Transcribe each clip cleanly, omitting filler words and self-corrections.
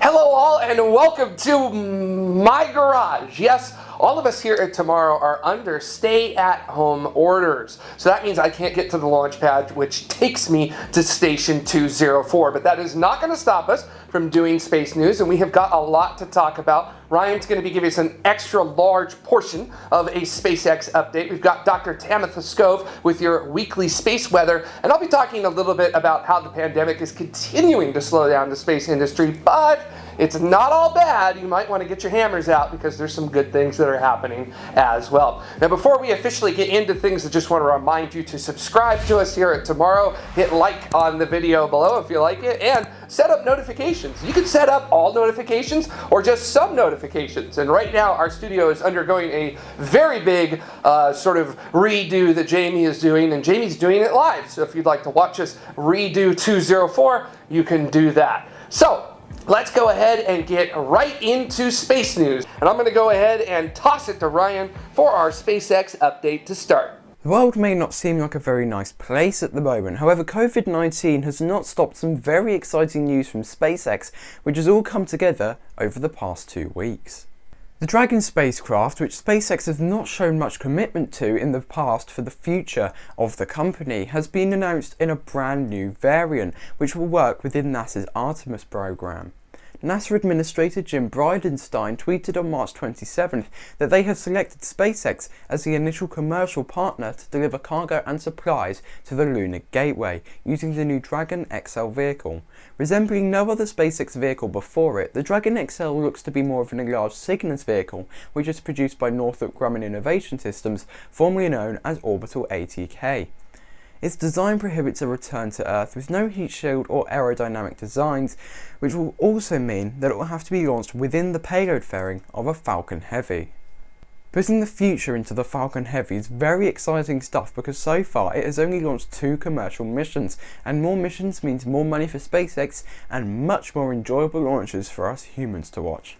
Hello all and welcome to my garage. Yes, all of us here at Tomorrow are under stay-at-home orders. So that means I can't get to the launch pad, which takes me to station 204. But that is not going to stop us from doing space news, and we have got a lot to talk about. Ryan's going to be giving us an extra large portion of a SpaceX update. We've got Dr. Tamitha Skov with your weekly space weather, and I'll be talking a little bit about how the pandemic is continuing to slow down the space industry, but it's not all bad. You might want to get your hammers out because there's some good things that are happening as well. Now, before we officially get into things, I just want to remind you to subscribe to us here at Tomorrow. Hit like on the video below if you like it, and set up notifications. You can set up all notifications or just some notifications. And right now, our studio is undergoing a very big sort of redo that Jamie is doing, and Jamie's doing it live. So if you'd like to watch us redo 204, you can do that. So let's go ahead and get right into space news. And I'm going to go ahead and toss it to Ryan for our SpaceX update to start. The world may not seem like a very nice place at the moment, however COVID-19 has not stopped some very exciting news from SpaceX, which has all come together over the past 2 weeks. The Dragon spacecraft, which SpaceX has not shown much commitment to in the past for the future of the company, has been announced in a brand new variant, which will work within NASA's Artemis program. NASA Administrator Jim Bridenstine tweeted on March 27th that they had selected SpaceX as the initial commercial partner to deliver cargo and supplies to the Lunar Gateway using the new Dragon XL vehicle. Resembling no other SpaceX vehicle before it, the Dragon XL looks to be more of an enlarged Cygnus vehicle, which is produced by Northrop Grumman Innovation Systems, formerly known as Orbital ATK. Its design prohibits a return to Earth with no heat shield or aerodynamic designs, which will also mean that it will have to be launched within the payload fairing of a Falcon Heavy. Putting the future into the Falcon Heavy is very exciting stuff because so far it has only launched 2 commercial missions, and more missions means more money for SpaceX and much more enjoyable launches for us humans to watch.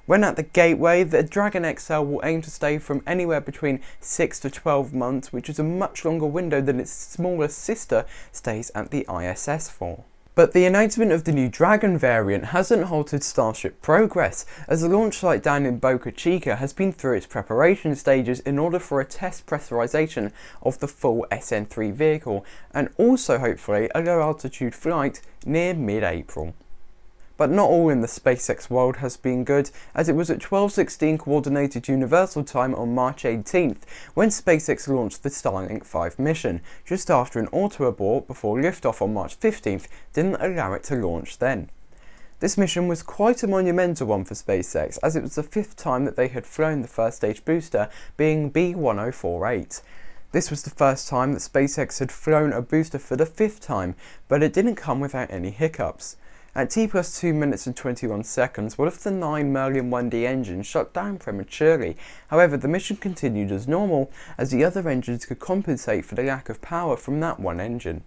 When at the Gateway, the Dragon XL will aim to stay from anywhere between 6 to 12 months, which is a much longer window than its smaller sister stays at the ISS for. But the announcement of the new Dragon variant hasn't halted Starship progress, as the launch site down in Boca Chica has been through its preparation stages in order for a test pressurization of the full SN3 vehicle, and also hopefully a low altitude flight near mid-April. But not all in the SpaceX world has been good, as it was at 12:16 Coordinated Universal Time on March 18th when SpaceX launched the Starlink 5 mission, just after an auto abort before liftoff on March 15th didn't allow it to launch then. This mission was quite a monumental one for SpaceX, as it was the 5th time that they had flown the first stage booster, being B1048. This was the first time that SpaceX had flown a booster for the 5th time, but it didn't come without any hiccups. At T+2 minutes and 21 seconds, one of the 9 Merlin 1D engines shut down prematurely. However, the mission continued as normal, as the other engines could compensate for the lack of power from that one engine.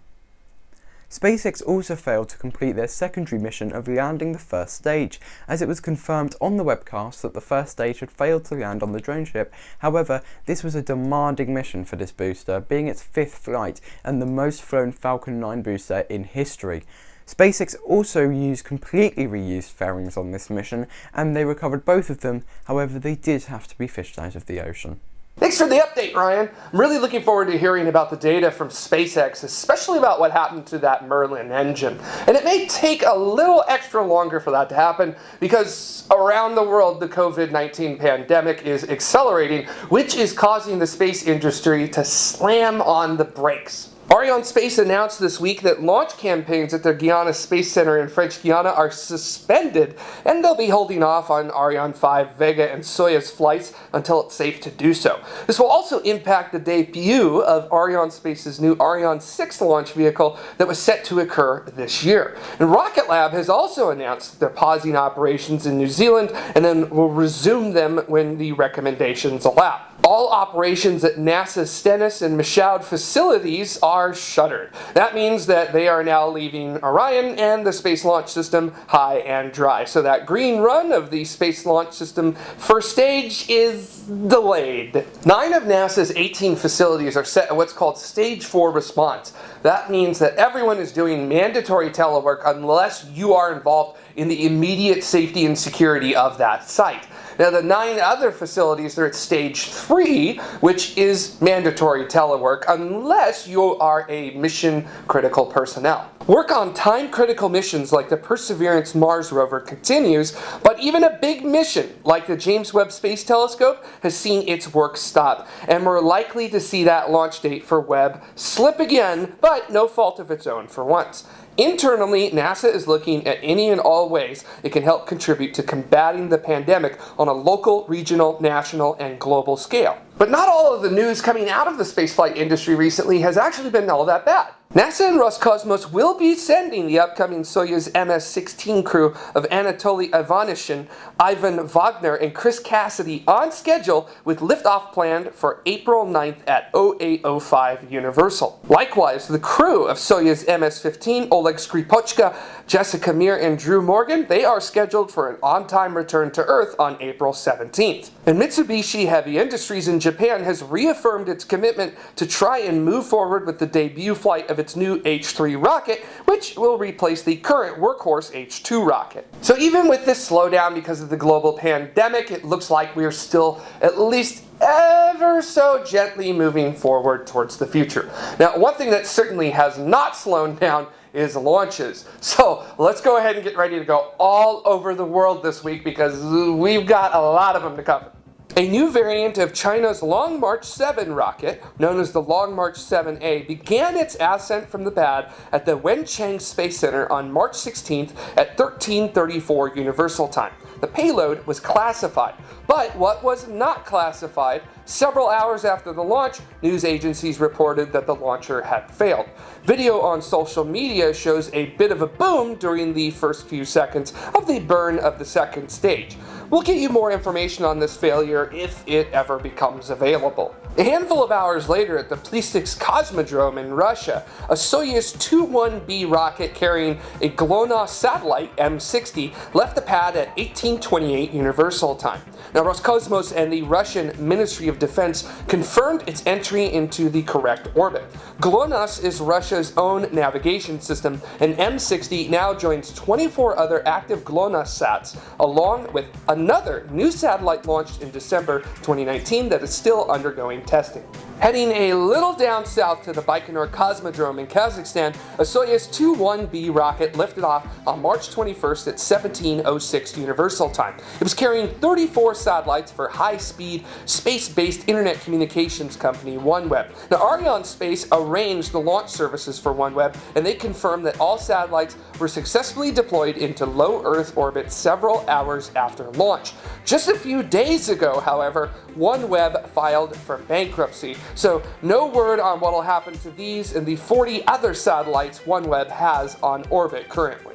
SpaceX also failed to complete their secondary mission of landing the first stage, as it was confirmed on the webcast that the first stage had failed to land on the drone ship. However, this was a demanding mission for this booster, being its 5th flight and the most flown Falcon 9 booster in history. SpaceX also used completely reused fairings on this mission, and they recovered both of them. However, they did have to be fished out of the ocean. Thanks for the update, Ryan. I'm really looking forward to hearing about the data from SpaceX, especially about what happened to that Merlin engine. And it may take a little extra longer for that to happen because around the world the COVID-19 pandemic is accelerating, which is causing the space industry to slam on the brakes. Arianespace announced this week that launch campaigns at their Guiana Space Center in French Guiana are suspended, and they'll be holding off on Ariane 5, Vega, and Soyuz flights until it's safe to do so. This will also impact the debut of Arianespace's new Ariane 6 launch vehicle that was set to occur this year. And Rocket Lab has also announced that they're pausing operations in New Zealand and then will resume them when the recommendations allow. All operations at NASA's Stennis and Michoud facilities are shuttered. That means that they are now leaving Orion and the Space Launch System high and dry. So that green run of the Space Launch System first stage is delayed. 9 of NASA's 18 facilities are set at what's called Stage 4 response. That means that everyone is doing mandatory telework unless you are involved in the immediate safety and security of that site. Now, the 9 other facilities are at stage 3, which is mandatory telework unless you are a mission-critical personnel. Work on time-critical missions like the Perseverance Mars rover continues, but even a big mission like the James Webb Space Telescope has seen its work stop, and we're likely to see that launch date for Webb slip again, but no fault of its own for once. Internally, NASA is looking at any and all ways it can help contribute to combating the pandemic on a local, regional, national, and global scale. But not all of the news coming out of the spaceflight industry recently has actually been all that bad. NASA and Roscosmos will be sending the upcoming Soyuz MS-16 crew of Anatoly Ivanishin, Ivan Wagner, and Chris Cassidy on schedule with liftoff planned for April 9th at 0805 Universal. Likewise, the crew of Soyuz MS-15, Oleg Skripochka, Jessica Meir, and Drew Morgan, they are scheduled for an on-time return to Earth on April 17th. And Mitsubishi Heavy Industries in Japan has reaffirmed its commitment to try and move forward with the debut flight of its new H3 rocket, which will replace the current workhorse H2 rocket. So even with this slowdown because of the global pandemic, it looks like we're still at least ever so gently moving forward towards the future. Now, one thing that certainly has not slowed down is launches. So let's go ahead and get ready to go all over the world this week because we've got a lot of them to cover. A new variant of China's Long March 7 rocket, known as the Long March 7A, began its ascent from the pad at the Wenchang Space Center on March 16th at 13:34 Universal Time. The payload was classified, but what was not classified, several hours after the launch, news agencies reported that the launcher had failed. Video on social media shows a bit of a boom during the first few seconds of the burn of the second stage. We'll get you more information on this failure if it ever becomes available. A handful of hours later at the Plesetsk Cosmodrome in Russia, a Soyuz 21B rocket carrying a GLONASS satellite, M60, left the pad at 1828 Universal Time. Now, Roscosmos and the Russian Ministry of Defense confirmed its entry into the correct orbit. GLONASS is Russia's own navigation system, and M60 now joins 24 other active GLONASS sats, along with another new satellite launched in December 2019 that is still undergoing testing. Heading a little down south to the Baikonur Cosmodrome in Kazakhstan, a Soyuz 21B rocket lifted off on March 21st at 17:06 Universal Time. It was carrying 34 satellites for high-speed, space-based internet communications company OneWeb. Now, Arianespace arranged the launch services for OneWeb, and they confirmed that all satellites were successfully deployed into low Earth orbit several hours after launch. Just a few days ago, however, OneWeb filed for bankruptcy. So no word on what will happen to these and the 40 other satellites OneWeb has on orbit currently.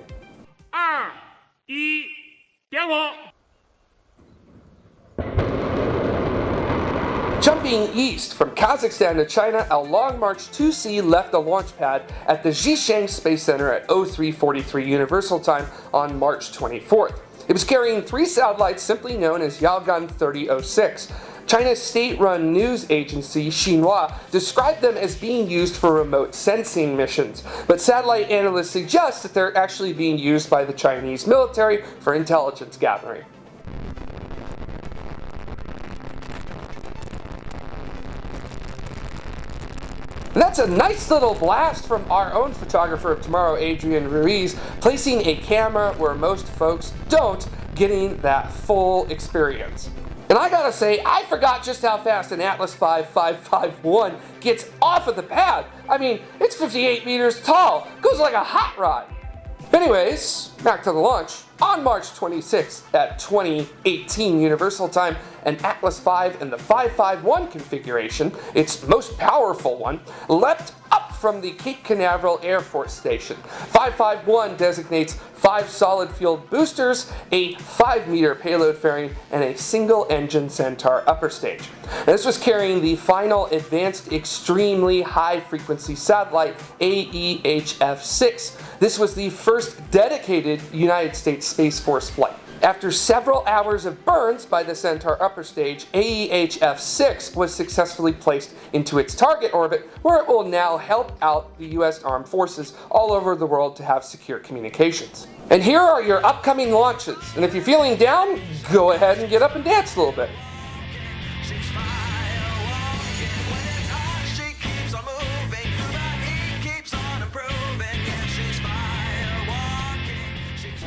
Jumping east from Kazakhstan to China, a Long March 2C left the launch pad at the Xicheng Space Center at 03:43 Universal Time on March 24th. It was carrying 3 satellites simply known as Yaogan 3006. China's state-run news agency, Xinhua, described them as being used for remote sensing missions, but satellite analysts suggest that they're actually being used by the Chinese military for intelligence gathering. That's a nice little blast from our own photographer of tomorrow, Adrian Ruiz, placing a camera where most folks don't, getting that full experience. And I gotta say, I forgot just how fast an Atlas V 551 gets off of the pad. I mean, it's 58 meters tall, goes like a hot rod. Anyways, back to the launch. On March 26th at 2018 Universal Time, an Atlas V in the 551 configuration, its most powerful one, leapt up from the Cape Canaveral Air Force Station. 551 designates 5 solid-fuel boosters, a 5-meter payload fairing, and a single-engine Centaur upper stage. And this was carrying the final Advanced Extremely High-Frequency Satellite, AEHF-6. This was the first dedicated United States Space Force flight. After several hours of burns by the Centaur upper stage, AEHF-6 was successfully placed into its target orbit, where it will now help out the U.S. Armed Forces all over the world to have secure communications. And here are your upcoming launches. And if you're feeling down, go ahead and get up and dance a little bit.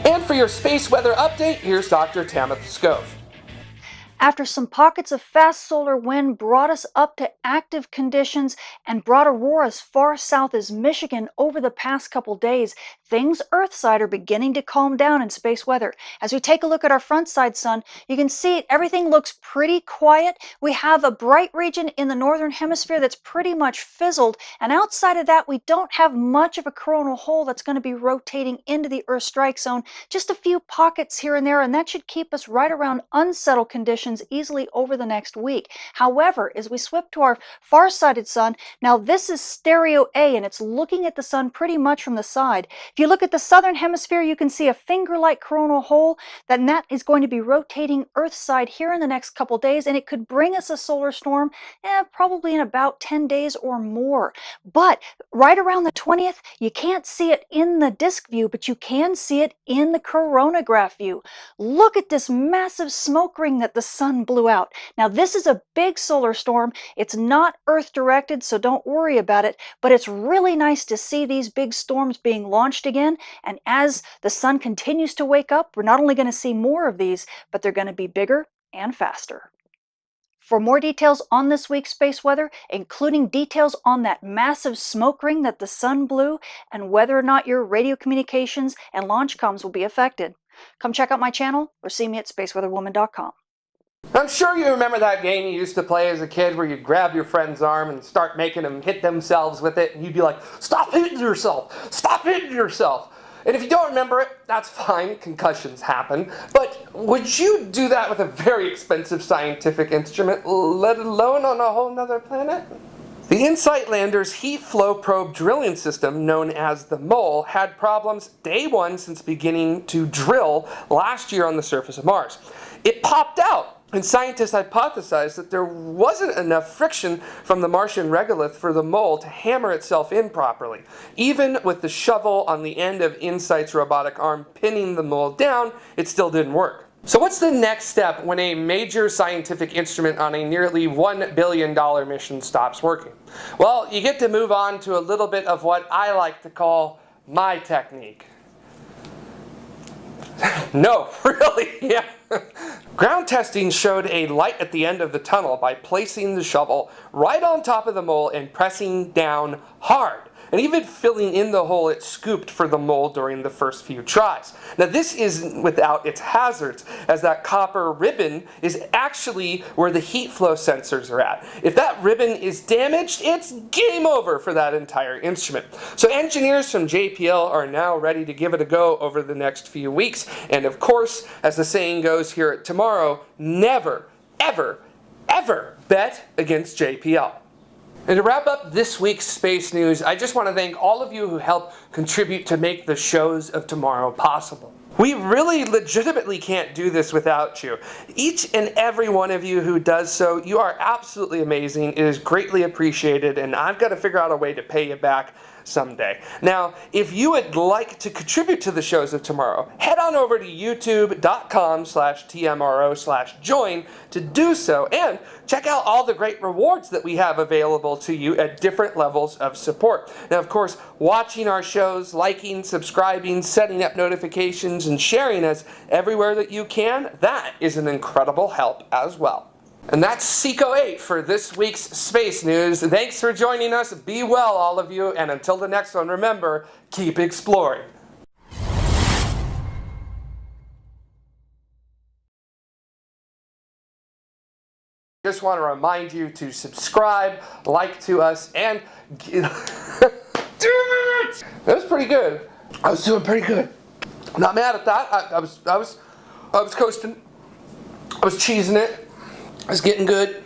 And for your space weather update, here's Dr. Tamitha Skov. After some pockets of fast solar wind brought us up to active conditions and brought auroras far south as Michigan over the past couple days, things Earthside are beginning to calm down in space weather. As we take a look at our front side sun, you can see everything looks pretty quiet. We have a bright region in the northern hemisphere that's pretty much fizzled, and outside of that we don't have much of a coronal hole that's going to be rotating into the Earth strike zone. Just a few pockets here and there, and that should keep us right around unsettled conditions easily over the next week. However, as we swip to our far-sighted sun, now this is stereo A and it's looking at the sun pretty much from the side. If you look at the southern hemisphere, you can see a finger-like coronal hole, and that is going to be rotating Earthside here in the next couple days, and it could bring us a solar storm probably in about 10 days or more. But right around the 20th, you can't see it in the disk view, but you can see it in the coronagraph view. Look at this massive smoke ring that the sun blew out. Now this is a big solar storm. It's not Earth directed, so don't worry about it, but it's really nice to see these big storms being launched again. And as the sun continues to wake up, we're not only going to see more of these, but they're going to be bigger and faster. For more details on this week's space weather, including details on that massive smoke ring that the sun blew and whether or not your radio communications and launch comms will be affected, come check out my channel or see me at spaceweatherwoman.com. I'm sure you remember that game you used to play as a kid where you'd grab your friend's arm and start making them hit themselves with it, and you'd be like, "Stop hitting yourself! Stop hitting yourself!" And if you don't remember it, that's fine, concussions happen. But would you do that with a very expensive scientific instrument, let alone on a whole nother planet? The InSight lander's heat flow probe drilling system, known as the MOLE, had problems day one since beginning to drill last year on the surface of Mars. It popped out, and scientists hypothesized that there wasn't enough friction from the Martian regolith for the MOLE to hammer itself in properly. Even with the shovel on the end of InSight's robotic arm pinning the MOLE down, it still didn't work. So what's the next step when a major scientific instrument on a nearly $1 billion mission stops working? Well, you get to move on to a little bit of what I like to call my technique. No, really, yeah. Ground testing showed a light at the end of the tunnel by placing the shovel right on top of the MOLE and pressing down hard, and even filling in the hole it scooped for the MOLE during the first few tries. Now this isn't without its hazards, as that copper ribbon is actually where the heat flow sensors are at. If that ribbon is damaged, it's game over for that entire instrument. So engineers from JPL are now ready to give it a go over the next few weeks, and of course, as the saying goes here at Tomorrow, never, ever, ever bet against JPL. And to wrap up this week's space news, I just want to thank all of you who helped contribute to make the shows of tomorrow possible. We really legitimately can't do this without you. Each and every one of you who does so, you are absolutely amazing. It is greatly appreciated, and I've got to figure out a way to pay you back someday. Now, if you would like to contribute to the shows of tomorrow, head on over to youtube.com/tmro/join to do so, and check out all the great rewards that we have available to you at different levels of support. Now, of course, watching our shows, liking, subscribing, setting up notifications, and sharing us everywhere that you can, that is an incredible help as well. And that's Seco 8 for this week's space news. Thanks for joining us. Be well, all of you. And until the next one, remember, keep exploring. Just want to remind you to subscribe, like to us, and that was pretty good. I was doing pretty good. I'm not mad at that. I was coasting. I was cheesing it. I was getting good. I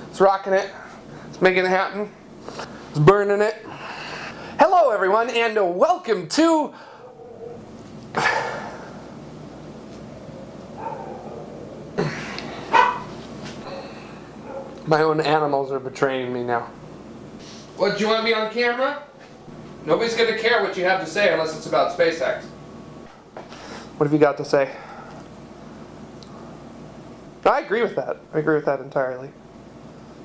was rocking it. I was making it happen. I was burning it. Hello, everyone, and welcome to my own animals are betraying me now. What, do you want me on camera? Nobody's gonna care what you have to say unless it's about SpaceX. What have you got to say? I agree with that. I agree with that entirely.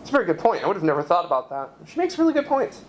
It's a very good point. I would have never thought about that. She makes really good points.